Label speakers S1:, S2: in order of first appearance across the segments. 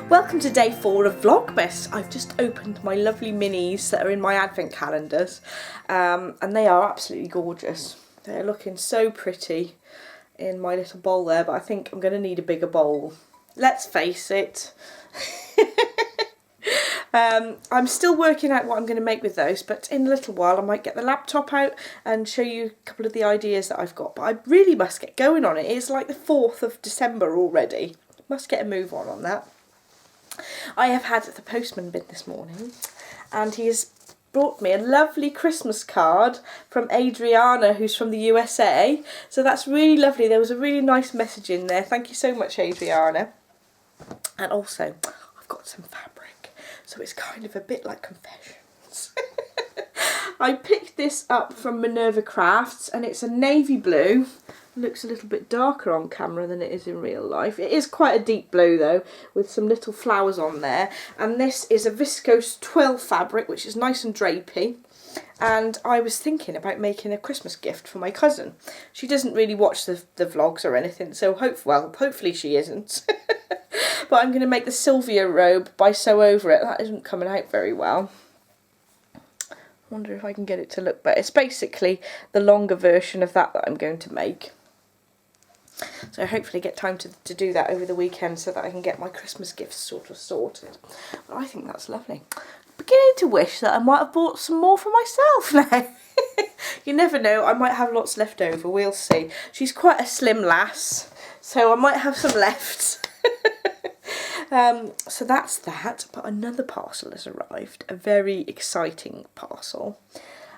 S1: Welcome to day 4 of Vlogmas. I've just opened my lovely minis that are in my advent calendars, and they are absolutely gorgeous. They're looking so pretty in my little bowl there, but I think I'm going to need a bigger bowl. Let's face it. I'm still working out what I'm going to make with those, but in a little while I might get the laptop out and show you a couple of the ideas that I've got. But I really must get going on it. It's like the 4th of December already. Must get a move on that. I have had the postman been this morning, and he has brought me a lovely Christmas card from Adriana, who's from the USA. So that's really lovely. There was a really nice message in there. Thank you so much, Adriana. And also, I've got some fabric, so it's kind of a bit like confessions. I picked this up from Minerva Crafts, and it's a navy blue. Looks a little bit darker on camera than it is in real life. It is quite a deep blue though, with some little flowers on there. And this is a viscose twill fabric, which is nice and drapey. And I was thinking about making a Christmas gift for my cousin. She doesn't really watch the vlogs or anything, so hopefully she isn't. But I'm going to make the Sylvia robe by Sew Over It. That isn't coming out very well. I wonder if I can get it to look better. It's basically the longer version of that I'm going to make. So hopefully get time to do that over the weekend so that I can get my Christmas gifts sort of sorted. But I think that's lovely. Beginning to wish that I might have bought some more for myself now. You never know, I might have lots left over, we'll see. She's quite a slim lass, so I might have some left. So that's that, but another parcel has arrived, a very exciting parcel.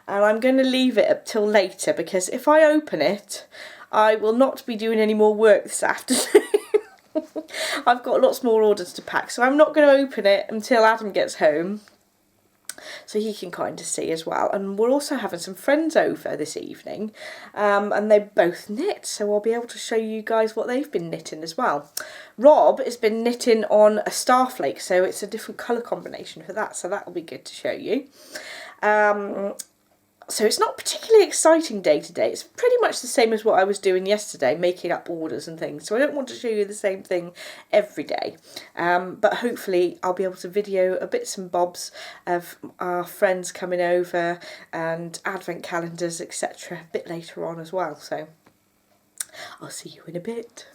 S1: And I'm going to leave it up till later, because if I open it, I will not be doing any more work this afternoon. I've got lots more orders to pack, so I'm not going to open it until Adam gets home, so he can kind of see as well. And we're also having some friends over this evening, and they both knit, so I'll be able to show you guys what they've been knitting as well. Rob has been knitting on a starflake, so it's a different colour combination for that, so that will be good to show you. So it's not particularly exciting day to day. It's pretty much the same as what I was doing yesterday, making up orders and things. So I don't want to show you the same thing every day. But hopefully I'll be able to video a bits and bobs of our friends coming over and advent calendars, etc. a bit later on as well. So I'll see you in a bit.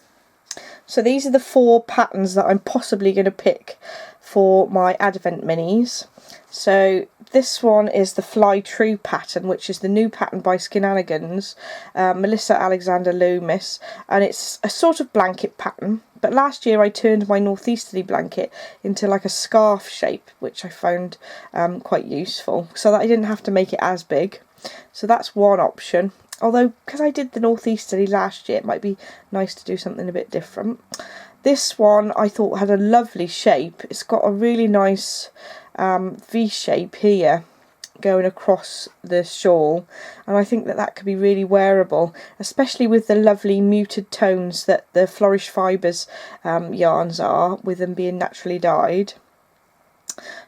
S1: So these are the 4 patterns that I'm possibly going to pick for my advent minis. So this one is the Fly True pattern, which is the new pattern by Skinanigans, Melissa Alexander Loomis, and it's a sort of blanket pattern. But last year I turned my northeasterly blanket into like a scarf shape, which I found quite useful, so that I didn't have to make it as big. So that's one option. Although, because I did the northeasterly last year, it might be nice to do something a bit different. This one I thought had a lovely shape. It's got a really nice V shape here going across the shawl, and I think that that could be really wearable, especially with the lovely muted tones that the Flourish Fibres yarns are, with them being naturally dyed.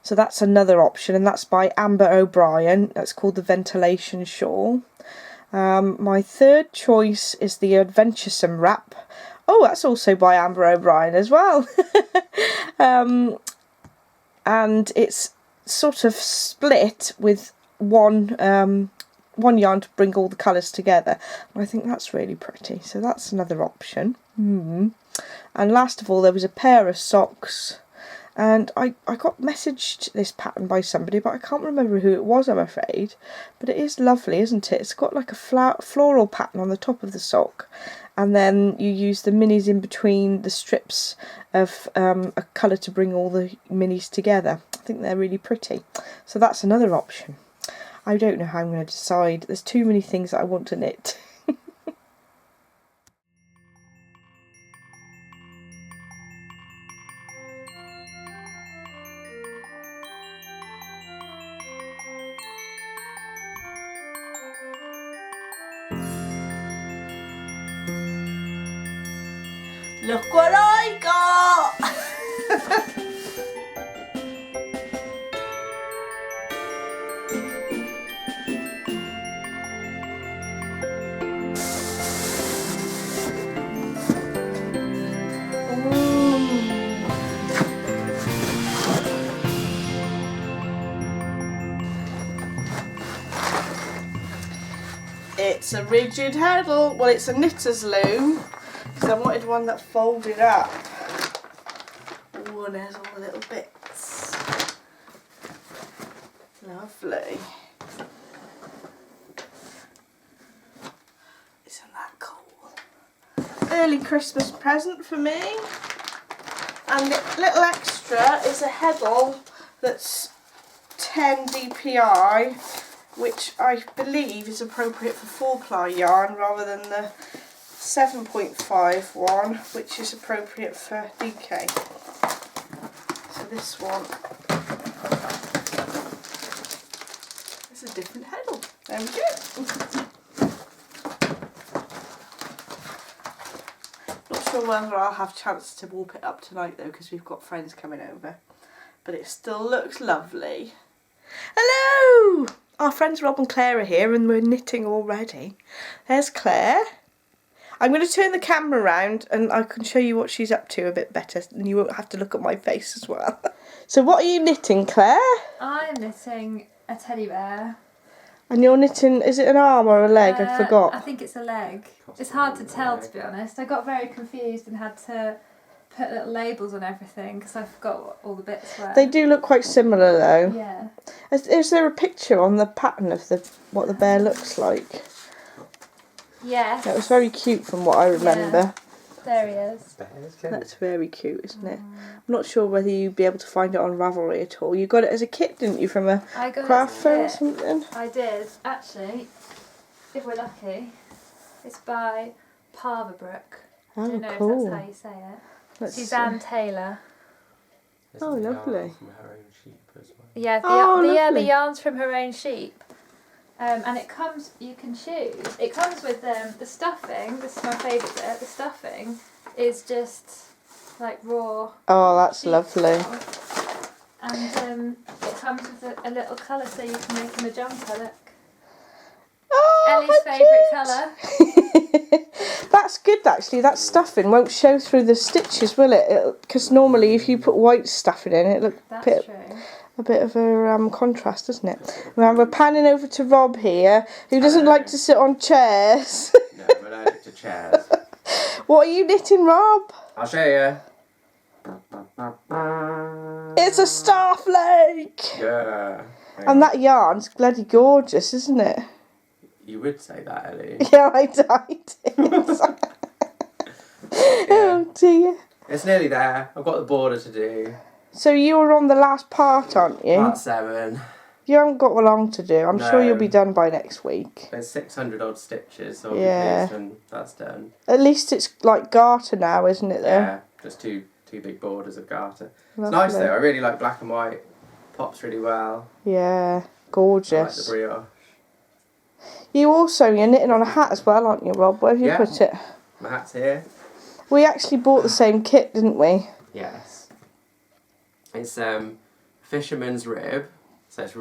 S1: So that's another option, and that's by Amber O'Brien. That's called the Ventilation Shawl. My third choice is the Adventuresome Wrap. Oh, that's also by Amber O'Brien as well. And it's sort of split with one yarn to bring all the colours together. I think that's really pretty, so that's another option. And last of all, there was a pair of socks, and I got messaged this pattern by somebody, but I can't remember who it was, I'm afraid. But it is lovely, isn't it? It's got like a floral pattern on the top of the sock, and then you use the minis in between the strips of a colour to bring all the minis together. I think they're really pretty, so that's another option. I don't know how I'm going to decide. There's too many things that I want to knit. Look what I got! It's a rigid handle. Well, it's a knitter's loom, because I wanted one that folded up. Oh, and there's all the little bits. Lovely. Isn't that cool? Early Christmas present for me. And the little extra is a heddle that's 10 DPI, which I believe is appropriate for 4-ply yarn rather than the 7.5 one, which is appropriate for DK. So this one is a different heddle. There we go. Not sure whether I'll have a chance to warp it up tonight though, because we've got friends coming over. But it still looks lovely. Hello! Our friends Rob and Claire are here and we're knitting already. There's Claire. I'm going to turn the camera around and I can show you what she's up to a bit better and you won't have to look at my face as well. So what are you knitting, Claire?
S2: I'm knitting a teddy bear.
S1: And you're knitting, is it an arm or a leg? I forgot.
S2: I think it's a leg. It's hard to tell, to be honest. I got very confused and had to put little labels on everything because I forgot what all the bits were.
S1: They do look quite similar though.
S2: Yeah.
S1: Is there a picture on the pattern of what the bear looks like?
S2: Yes.
S1: That was very cute from what I remember.
S2: Yeah. There he is.
S1: That's very cute, isn't it? I'm not sure whether you'd be able to find it on Ravelry at all. You got it as a kit, didn't you, from a craft fair or something?
S2: I did. Actually, if we're lucky, it's by Parverbrook.
S1: Oh,
S2: I don't know
S1: cool.
S2: if that's how you say it. Suzanne Taylor.
S1: Oh, lovely.
S3: From her own sheep as well.
S2: Yeah, the yarn's from her own sheep. And it comes, you can choose. It comes with the stuffing. This is my favourite bit. The stuffing is just like raw.
S1: Oh, that's
S2: sheep
S1: lovely.
S2: stuff. And it comes with a little colour so you can make him a jumper. Look.
S1: Oh,
S2: Ellie's favourite colour.
S1: That's good actually. That stuffing won't show through the stitches, will it? Because normally if you put white stuffing in, it looks
S2: That's true.
S1: a bit of a contrast, doesn't it? Now we're panning over to Rob here, who doesn't like to sit on chairs.
S3: No, we're allergic to chairs.
S1: What are you knitting, Rob?
S3: I'll show you.
S1: It's a star flake!
S3: Yeah.
S1: And that yarn's bloody gorgeous, isn't it?
S3: You would say that, Ellie.
S1: Yeah, I died. Oh dear.
S3: It's nearly there. I've got the border to do.
S1: So you're on the last part, aren't you?
S3: Part 7.
S1: You haven't got long to do. I'm sure
S3: No.
S1: you'll be done by next week.
S3: There's 600 odd stitches, so I'll
S1: Yeah.
S3: be pleased when that's done.
S1: At least it's like garter now, isn't it? Though.
S3: Yeah, just two big borders of garter.
S1: Lovely.
S3: It's nice though. I really like black and white. Pops really well.
S1: Yeah,
S3: I like
S1: gorgeous.
S3: the brioche.
S1: You're knitting on a hat as well, aren't you, Rob? Where have you
S3: Yeah.
S1: put it?
S3: My hat's here.
S1: We actually bought the same kit, didn't we?
S3: Yes. It's fisherman's rib. So it's,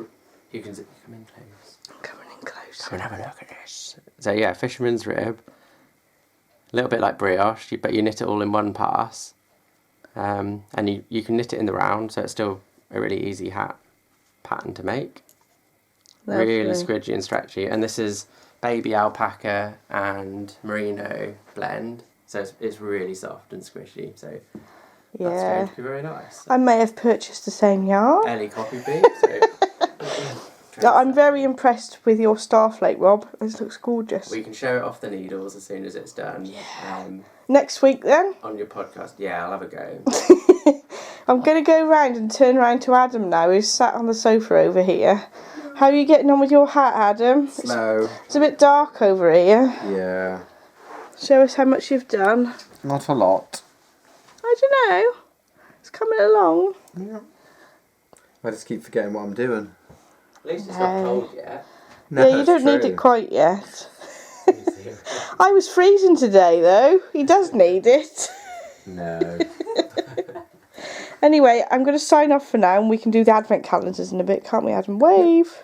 S3: you can come in close.
S1: I'm coming in close.
S3: Come and have a look at this. So yeah, fisherman's rib. A little bit like brioche, but you knit it all in one pass. And you can knit it in the round, so it's still a really easy hat pattern to make.
S1: Lovely.
S3: Really squidgy and stretchy. And this is baby alpaca and merino blend. So it's really soft and squishy. So that's
S1: Yeah.
S3: going to be very nice.
S1: I may have purchased the same yarn.
S3: Ellie copied me. So
S1: I'm very impressed with your starflake, Rob. It looks gorgeous.
S3: we can show it off the needles as soon as it's done.
S1: Yeah. Next week then?
S3: On your podcast. Yeah, I'll have a go.
S1: I'm going to go round and turn round to Adam now, who's sat on the sofa over here. How are you getting on with your hat, Adam?
S3: Slow.
S1: It's a bit dark over here.
S3: Yeah.
S1: Show us how much you've done.
S3: Not a lot.
S1: I don't know. It's coming along.
S4: Yeah. I just keep forgetting what I'm doing.
S3: At least it's not cold yet.
S4: No,
S1: Yeah, you don't need it quite yet. I was freezing today though. He does need it.
S4: No.
S1: Anyway, I'm going to sign off for now and we can do the advent calendars in a bit, can't we, Adam? Wave.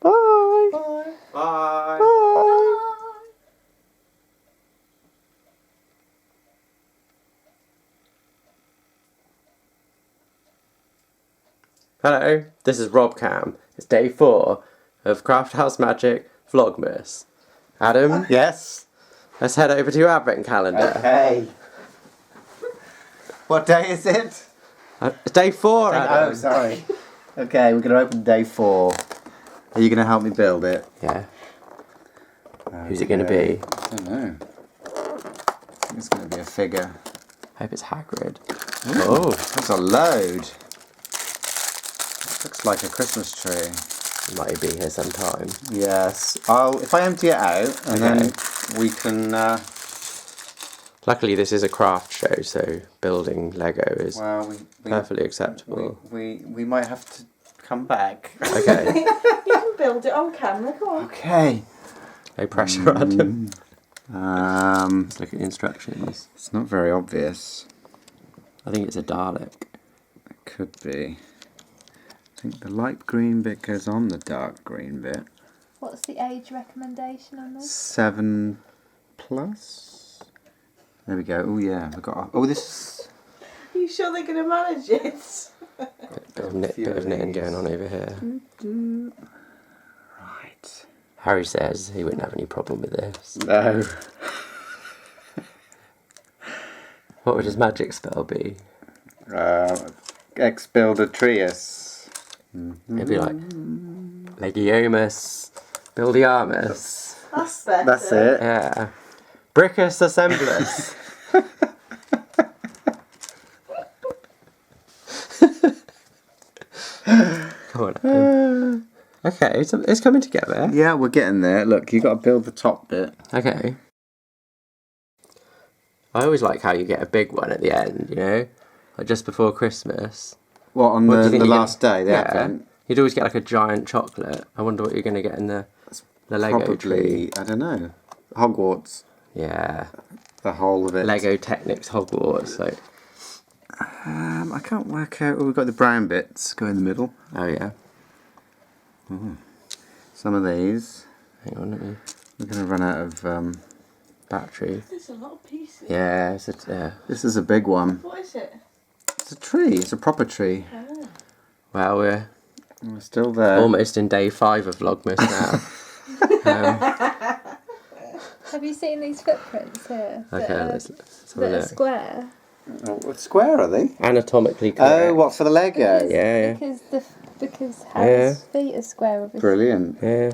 S1: Bye.
S4: Bye.
S3: Bye.
S1: Bye.
S3: Hello, this is Rob Cam. It's day 4 of Craft House Magic Vlogmas. Adam,
S4: Yes.
S3: let's head over to your advent calendar.
S4: Okay. What day is it?
S3: It's day 4, Adam.
S4: Oh, sorry. Okay, we're going to open day 4. Are you going to help me build it?
S3: Yeah. Who's it going to be?
S4: I don't know. I think it's going to be a figure.
S3: I hope it's Hagrid.
S4: Ooh,
S3: Oh,
S4: that's a load. Looks like a Christmas tree.
S3: might be here sometime.
S4: Yes. If I empty it out, and then we can.
S3: Luckily, this is a craft show, so building Lego is
S4: Well,
S3: perfectly acceptable.
S4: we might have to come back.
S3: Okay.
S1: You can build it on camera, come on.
S4: Okay.
S3: No pressure, Adam.
S4: It's
S3: Let's look at the instructions.
S4: not very obvious.
S3: I think it's a Dalek.
S4: It could be. I think the light green bit goes on the dark green bit.
S2: What's the age recommendation on this?
S4: 7+. There we go. Oh yeah, we got. Oh, this.
S1: Are you sure they're going to manage it?
S3: Bit of knitting going on over here.
S4: Right.
S3: Harry says he wouldn't have any problem with this.
S4: No.
S3: What would his magic spell be?
S4: Exbuildatrius.
S3: It'd be like Legiomus Buildiamus.
S1: That's better.
S4: That's it.
S3: Yeah. Brickus Assemblus. Come on. Adam. Okay, so it's coming together.
S4: Yeah, we're getting there. Look, you got to build the top bit.
S3: Okay. I always like how you get a big one at the end, you know? Like just before Christmas.
S4: What, on
S3: What do you
S4: the
S3: think you're
S4: last day, the Advent?
S3: You'd always get like a giant chocolate. I wonder what you're going to get in the Lego
S4: Probably,
S3: tree.
S4: I don't know. Hogwarts.
S3: Yeah.
S4: The whole of it.
S3: Lego Technics Hogwarts. Like,
S4: I can't work out. Oh, we've got the brown bits go in the middle.
S3: oh yeah.
S4: Some of these.
S3: Hang on, let me...
S4: We're going to run out of...
S3: Battery.
S1: There's a lot of pieces.
S3: Yeah,
S4: This is a big one.
S1: What is it?
S4: It's a tree. It's a proper tree.
S1: Oh.
S3: Well, we're
S4: We're still there.
S3: almost in day 5 of Vlogmas now.
S2: Have you seen these footprints here?
S3: Okay,
S2: that
S3: let's have a
S2: that are
S3: look.
S2: square.
S4: Oh, what square are they?
S3: Anatomically correct.
S4: Oh, what, for the Lego?
S3: Yeah,
S2: Because Harry's feet are square, obviously.
S4: Brilliant.
S3: yeah.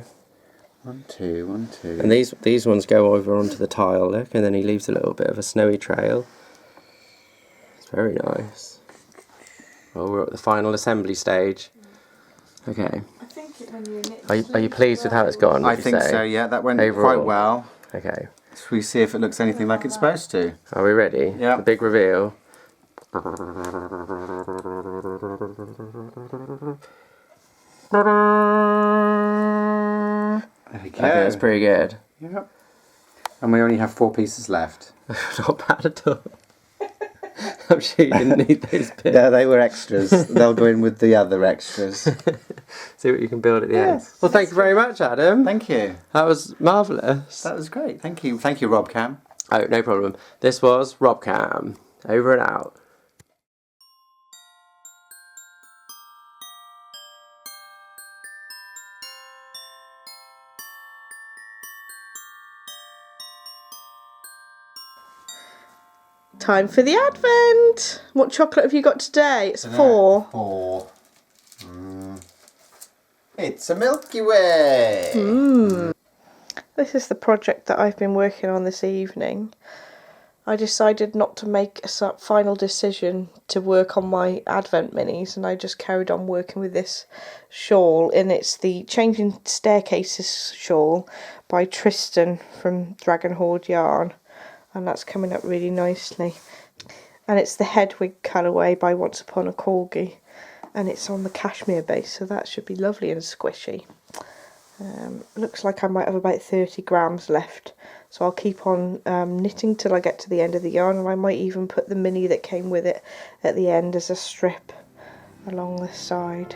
S4: 1, 2, 1, 2.
S3: And these ones go over onto the tile, look, and then he leaves a little bit of a snowy trail. It's very nice. Well, we're at the final assembly stage. Okay.
S1: I think it when you knit.
S3: Are you pleased with how it's gone?
S4: I
S3: would you
S4: think
S3: say?
S4: so, yeah. That went
S3: Overall.
S4: quite well.
S3: Okay.
S4: Should we see if it looks anything like it's supposed to?
S3: Are we ready?
S4: Yeah.
S3: The big reveal.
S4: There we go.
S3: I think that's pretty good.
S4: Yep. And we only have 4 pieces left.
S3: Not bad at all. I'm sure you didn't need those bits.
S4: Yeah, they were extras. They'll go in with the other extras.
S3: See what you can build at the end.
S4: Yes.
S3: Well, thank you very much, Adam.
S4: Thank you.
S3: That was marvellous.
S4: That was great. Thank you. Thank you, Rob Cam.
S3: Oh, no problem. This was Rob Cam. Over and out.
S1: Time for the Advent. What chocolate have you got today? It's 4.
S4: 4. It's a Milky Way.
S1: This is the project that I've been working on this evening. I decided not to make a final decision to work on my Advent minis, and I just carried on working with this shawl, and it's the Changing Staircases shawl by Tristan from Dragon Hoard Yarn, and that's coming up really nicely. And it's the Hedwig colourway by Once Upon a Corgi, and it's on the cashmere base, so that should be lovely and squishy. Looks like I might have about 30 grams left, so I'll keep on knitting till I get to the end of the yarn, and I might even put the mini that came with it at the end as a strip along the side.